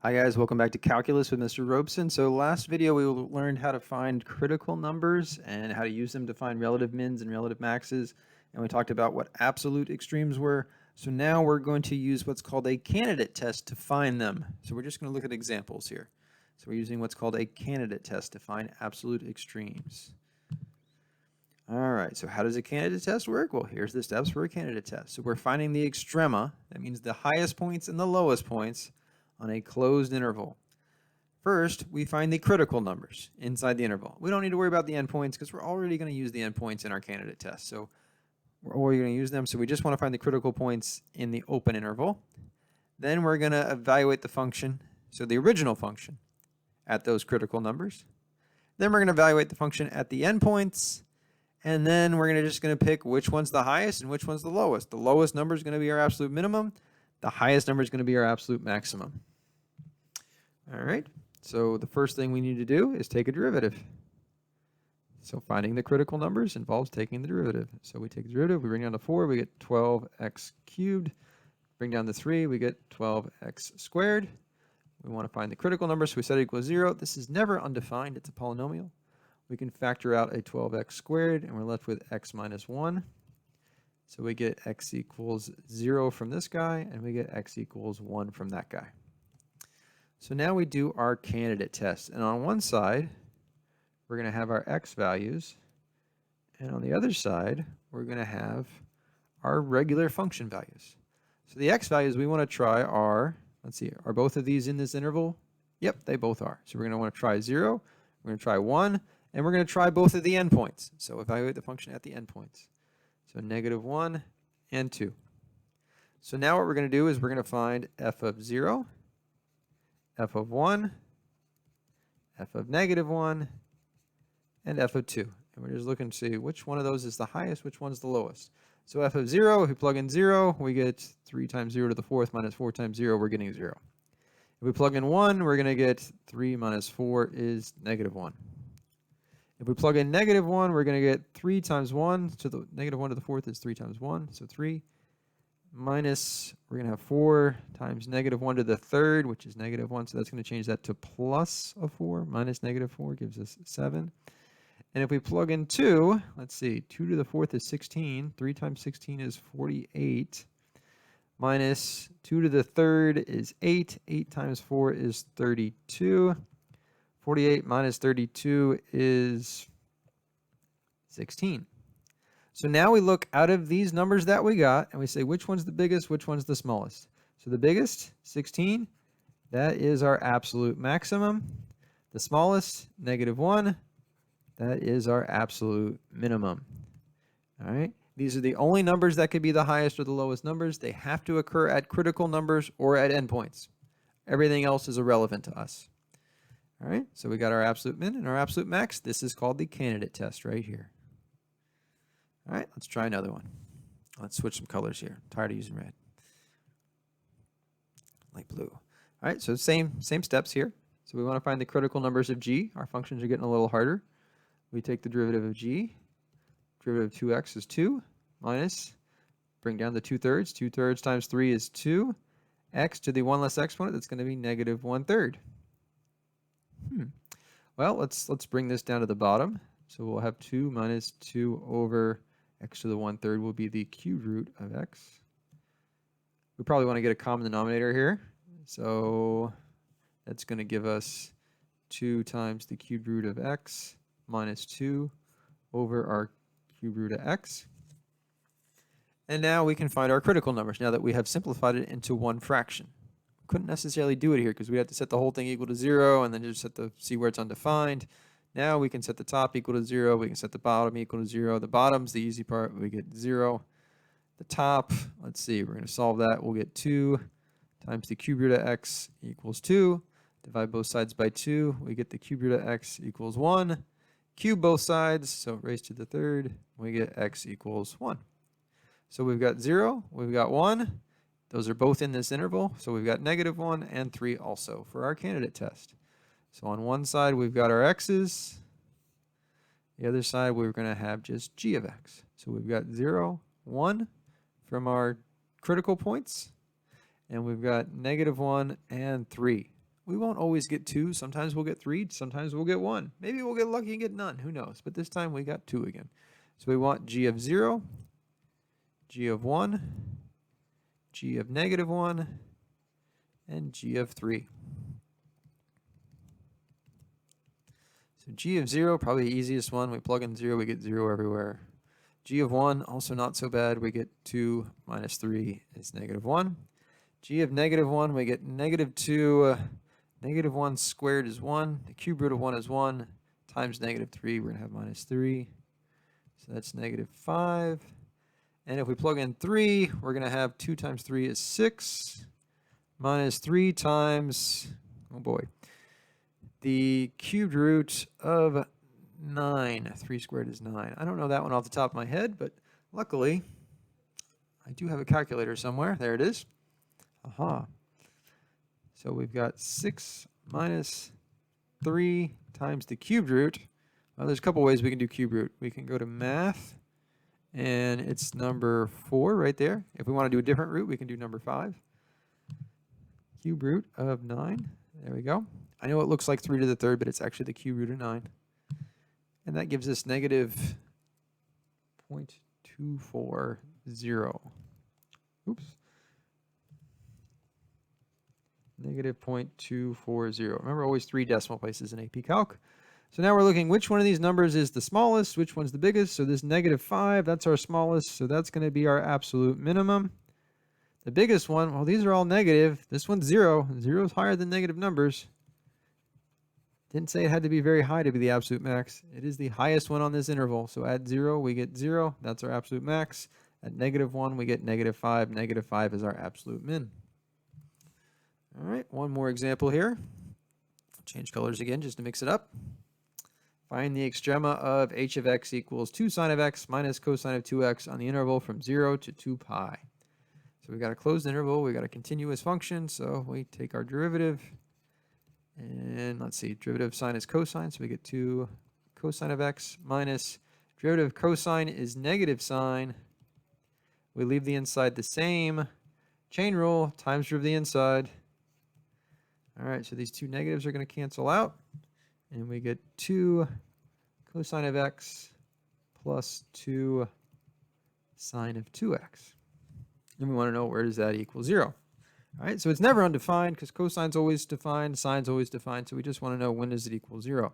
Hi guys, welcome back to Calculus with Mr. Robeson. So last video we learned how to find critical numbers and how to use them to find relative mins and relative maxes. And we talked about what absolute extremes were. So now we're going to use what's called a candidate test to find them. So we're just going to look at examples here. So we're using what's called a candidate test to find absolute extremes. All right, so how does a candidate test work? Well, here's the steps for a candidate test. So we're finding the extrema, that means the highest points and the lowest points, on a closed interval. First, we find the critical numbers inside the interval. We don't need to worry about the endpoints because we're already going to use the endpoints in our candidate test. So we're already going to use them. So we just want to find the critical points in the open interval. Then we're going to evaluate the function, so the original function, at those critical numbers. Then we're going to evaluate the function at the endpoints. And then we're just going to pick which one's the highest and which one's the lowest. The lowest number is going to be our absolute minimum. The highest number is going to be our absolute maximum. All right, so the first thing we need to do is take a derivative. So finding the critical numbers involves taking the derivative. So we take the derivative, we bring down to 4, we get 12x cubed. Bring down to 3, we get 12x squared. We want to find the critical number, so we set it equals 0. This is never undefined, it's a polynomial. We can factor out a 12x squared, and we're left with x minus 1. So we get x equals 0 from this guy, and we get x equals 1 from that guy. So now we do our candidate test. And on one side, we're going to have our x values. And on the other side, we're going to have our regular function values. So the x values we want to try are, let's see, are both of these in this interval? Yep, they both are. So we're going to want to try 0, we're going to try 1, and we're going to try both of the endpoints. So evaluate the function at the endpoints. So -1 and 2. So now what we're going to do is we're going to find f of 0, f of 1, f of -1, and f of 2. And we're just looking to see which one of those is the highest, which one's the lowest. So f of 0, if we plug in 0, we get 3 times 0 to the 4th minus 4 times 0, we're getting 0. If we plug in 1, we're going to get 3 minus 4 is -1. If we plug in -1, we're going to get 3 times 1 to the -1 to the 4th is 3 times 1, so 3. Minus, we're going to have 4 times -1 to the 3rd, which is -1, so that's going to change that to plus of 4. Minus -4 gives us 7. And if we plug in 2, let's see, 2 to the 4th is 16. 3 times 16 is 48. Minus 2 to the 3rd is 8. 8 times 4 is 32. 48 minus 32 is 16. So now we look out of these numbers that we got and we say which one's the biggest, which one's the smallest. So the biggest, 16, that is our absolute maximum. The smallest, -1, that is our absolute minimum. All right, these are the only numbers that could be the highest or the lowest numbers. They have to occur at critical numbers or at endpoints. Everything else is irrelevant to us. All right, so we got our absolute min and our absolute max. This is called the candidate test right here. All right, let's try another one. Let's switch some colors here. I'm tired of using red. Light blue. All right, so same steps here. So we want to find the critical numbers of g. Our functions are getting a little harder. We take the derivative of g. Derivative of 2x is 2 minus, bring down the 2/3. 2/3 times 3 is 2. X to the 1 less exponent, that's going to be -1/3. Well, let's bring this down to the bottom. So we'll have 2 minus 2 over x to the 1/3 will be the cube root of x. We probably want to get a common denominator here. So that's going to give us 2 times the cube root of x minus 2 over our cube root of x. And now we can find our critical numbers now that we have simplified it into one fraction. Couldn't necessarily do it here because we have to set the whole thing equal to 0 and then just see where it's undefined. Now we can set the top equal to 0. We can set the bottom equal to 0. The bottom's the easy part. We get 0. The top, let's see, we're going to solve that. We'll get 2 times the cube root of x equals 2. Divide both sides by 2. We get the cube root of x equals 1. Cube both sides, so raised to the 3rd. We get x equals 1. So we've got 0. We've got 1. Those are both in this interval. So we've got -1 and 3 also for our candidate test. So on one side, we've got our x's. The other side, we're going to have just g of x. So we've got 0, 1 from our critical points. And we've got -1 and 3 We won't always get 2. Sometimes we'll get 3. Sometimes we'll get 1. Maybe we'll get lucky and get none. Who knows? But this time we got 2 again. So we want g of 0, g of 1, g of negative 1, and g of 3. So g of 0, probably the easiest one. We plug in 0, we get 0 everywhere. G of 1, also not so bad. We get 2 minus 3 is negative 1. G of negative 1, we get negative 2. Negative 1 squared is 1. The cube root of 1 is 1. Times negative 3, we're going to have minus 3. So that's negative 5. And if we plug in 3, we're going to have 2 times 3 is 6. Minus 3 times, oh boy, the cubed root of 9. 3 squared is 9. I don't know that one off the top of my head, but luckily, I do have a calculator somewhere. There it is. Aha. So we've got 6 minus 3 times the cubed root. Well, there's a couple ways we can do cube root. We can go to math, and it's number 4 right there. If we want to do a different root, we can do number 5. Cube root of 9. There we go. I know it looks like 3 to the third, but it's actually the cube root of 9. And that gives us negative 0.240. Oops. Negative 0.240. Remember, always 3 decimal places in AP Calc. So now we're looking which one of these numbers is the smallest, which one's the biggest. So this negative 5, that's our smallest. So that's going to be our absolute minimum. The biggest one, well, these are all negative. This one's 0. 0 is higher than negative numbers. Didn't say it had to be very high to be the absolute max. It is the highest one on this interval. So at 0, we get 0. That's our absolute max. At negative 1, we get negative 5. Negative 5 is our absolute min. All right, one more example here. Change colors again just to mix it up. Find the extrema of h of x equals 2 sine of x minus cosine of 2x on the interval from 0 to 2 pi. So we've got a closed interval. We've got a continuous function. So we take our derivative. And let's see, derivative of sine is cosine. So we get 2 cosine of x minus derivative of cosine is negative sine. We leave the inside the same. Chain rule times derivative of the inside. All right, so these two negatives are going to cancel out. And we get 2 cosine of x plus 2 sine of 2x. And we want to know where does that equal 0. All right, so it's never undefined because cosine's always defined, sine's always defined. So we just want to know when does it equal 0.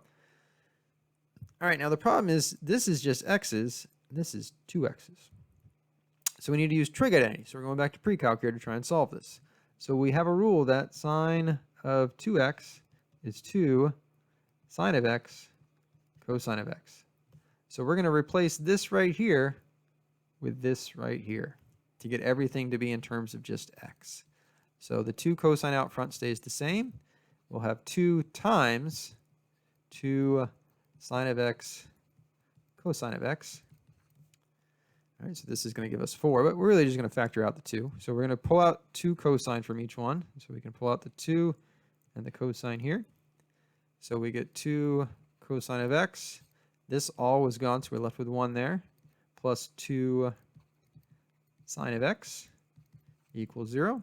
All right, now the problem is this is just x's. This is 2x's. So we need to use trig identity. So we're going back to pre-calc here to try and solve this. So we have a rule that sine of 2x is 2 sine of x cosine of x. So we're going to replace this right here with this right here to get everything to be in terms of just x. So the 2 cosine out front stays the same. We'll have 2 times 2 sine of x cosine of x. All right, so this is going to give us 4, but we're really just going to factor out the 2. So we're going to pull out 2 cosine from each one. So we can pull out the 2 and the cosine here. So we get 2 cosine of x. This all was gone, so we're left with 1 there. Plus 2 sine of x equals 0.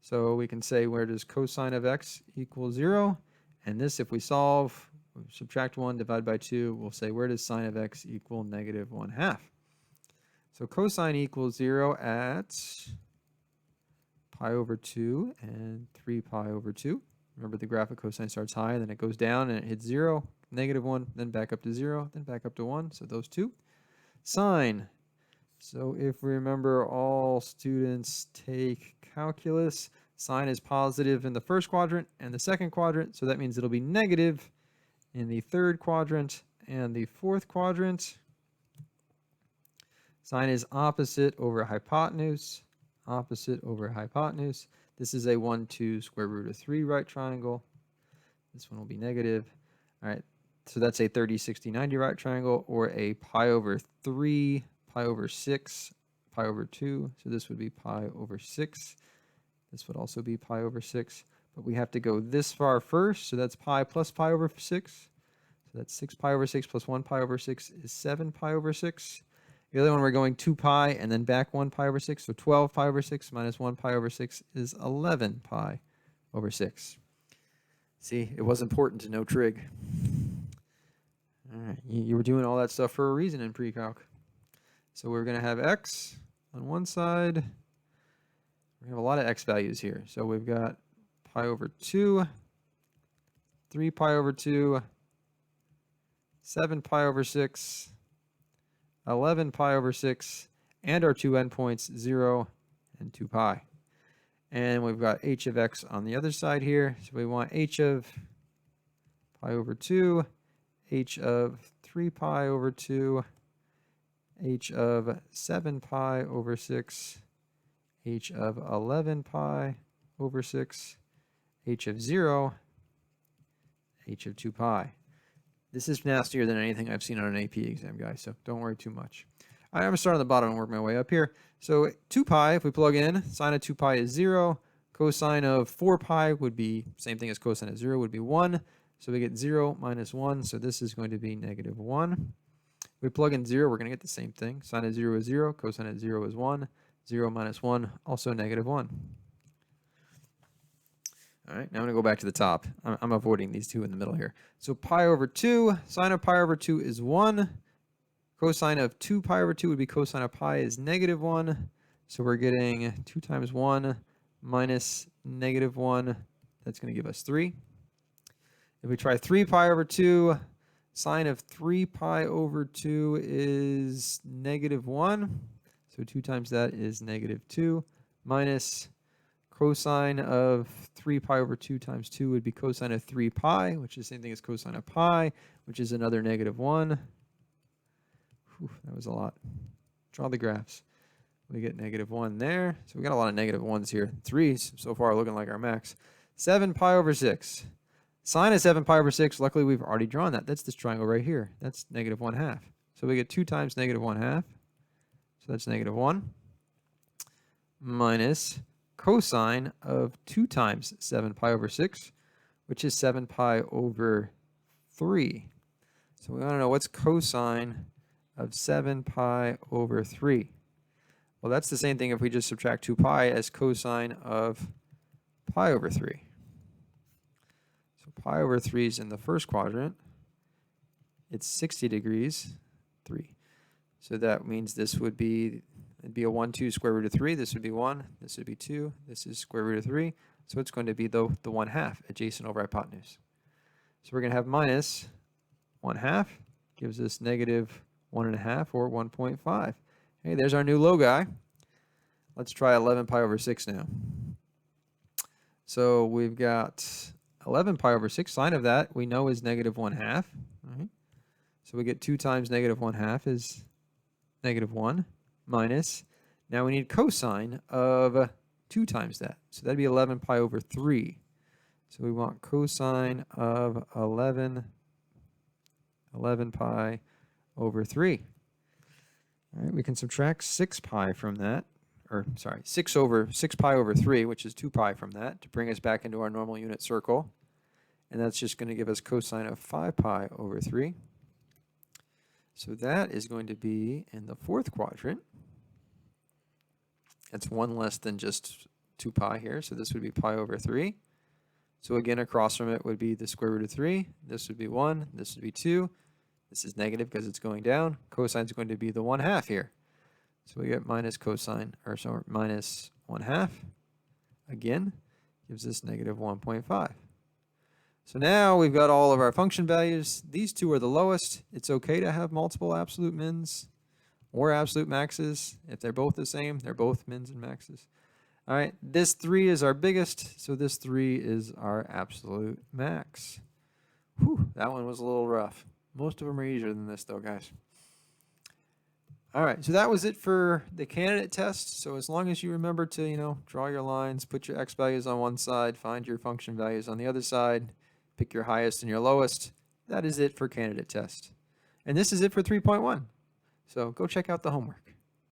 So we can say where does cosine of x equal 0? And this, if we solve, we subtract 1, divide by 2, we'll say where does sine of x equal negative 1/2? So cosine equals 0 at pi over 2 and 3 pi over 2. Remember the graph of cosine starts high, then it goes down and it hits 0, negative 1, then back up to 0, then back up to 1. So those two. Sine. So if we remember, all students take calculus. Sine is positive in the first quadrant and the second quadrant. So that means it'll be negative in the third quadrant and the fourth quadrant. Sine is opposite over hypotenuse. Opposite over hypotenuse. This is a 1, 2 square root of 3 right triangle. This one will be negative. All right, so that's a 30, 60, 90 right triangle, or a pi over 3, pi over 6, pi over 2. So this would be pi over 6. This would also be pi over 6. But we have to go this far first, so that's pi plus pi over 6. So that's 6 pi over 6 plus 1 pi over 6 is 7 pi over 6. The other one, we're going 2 pi and then back 1 pi over 6. So 12 pi over 6 minus 1 pi over 6 is 11 pi over 6. See, it was important to know trig. All right, you were doing all that stuff for a reason in pre-calc. So we're going to have x on one side. We have a lot of x values here. So we've got pi over 2, 3 pi over 2, 7 pi over 6, 11 pi over 6, and our two endpoints, 0 and 2 pi. And we've got h of x on the other side here. So we want h of pi over 2, h of 3 pi over 2, h of 7 pi over 6, h of 11 pi over 6, h of 0, h of 2 pi. This is nastier than anything I've seen on an AP exam, guys, so don't worry too much. I'm going to start on the bottom and work my way up here. So 2 pi, if we plug in, sine of 2 pi is 0. Cosine of 4 pi would be, same thing as cosine of 0, would be 1. So we get 0 minus 1, so this is going to be negative 1. If we plug in 0, we're going to get the same thing. Sine of 0 is 0, cosine of 0 is 1. 0 minus 1, also negative 1. All right, now I'm going to go back to the top. I'm avoiding these two in the middle here. So pi over 2, sine of pi over 2 is 1. Cosine of 2 pi over 2 would be cosine of pi is negative 1. So we're getting 2 times 1 minus negative 1. That's going to give us 3. If we try 3 pi over 2, sine of 3 pi over 2 is negative 1. So 2 times that is negative 2 minus cosine of 3 pi over 2 times 2 would be cosine of 3 pi, which is the same thing as cosine of pi, which is another negative 1. Whew, that was a lot. Draw the graphs. We get negative 1 there. So we got a lot of negative 1s here. 3's so far looking like our max. 7 pi over 6. Sine of 7 pi over 6, luckily we've already drawn that. That's this triangle right here. That's negative 1/2. So we get 2 times negative 1/2. So that's negative 1. Minus cosine of 2 times 7 pi over 6, which is 7 pi over 3. So we want to know what's cosine of 7 pi over 3. Well, that's the same thing if we just subtract 2 pi as cosine of pi over 3. So pi over 3 is in the first quadrant. It's 60 degrees, 3. So that means this would be, it'd be a 1, 2 square root of 3. This would be 1. This would be 2. This is square root of 3. So it's going to be the 1/2 adjacent over hypotenuse. So we're going to have minus 1/2 gives us negative 1.5 or 1.5. Hey, there's our new loci. Let's try 11 pi over 6 now. So we've got 11 pi over 6. Sine of that we know is negative 1/2. Right. So we get 2 times negative 1/2 is negative 1 minus. Now we need cosine of 2 times that. So that'd be 11 pi over 3. So we want cosine of 11 pi over 3. All right, we can subtract 6 pi from that, or sorry, 6 pi over 3, which is 2 pi from that, to bring us back into our normal unit circle. And that's just going to give us cosine of 5 pi over 3. So that is going to be in the fourth quadrant. That's 1 less than just 2 pi here, so this would be pi over 3. So again, across from it would be the square root of 3. This would be 1. This would be 2. This is negative because it's going down. Cosine is going to be the 1/2 here. So we get minus cosine, or sorry, minus 1/2. Again, gives us negative 1.5. So now we've got all of our function values. These two are the lowest. It's okay to have multiple absolute mins or absolute maxes. If they're both the same, they're both mins and maxes. All right, this 3 is our biggest, so this 3 is our absolute max. Whew, that one was a little rough. Most of them are easier than this, though, guys. All right, so that was it for the candidate test. So as long as you remember to, draw your lines, put your x values on one side, find your function values on the other side, pick your highest and your lowest, that is it for candidate test. And this is it for 3.1. So go check out the homework.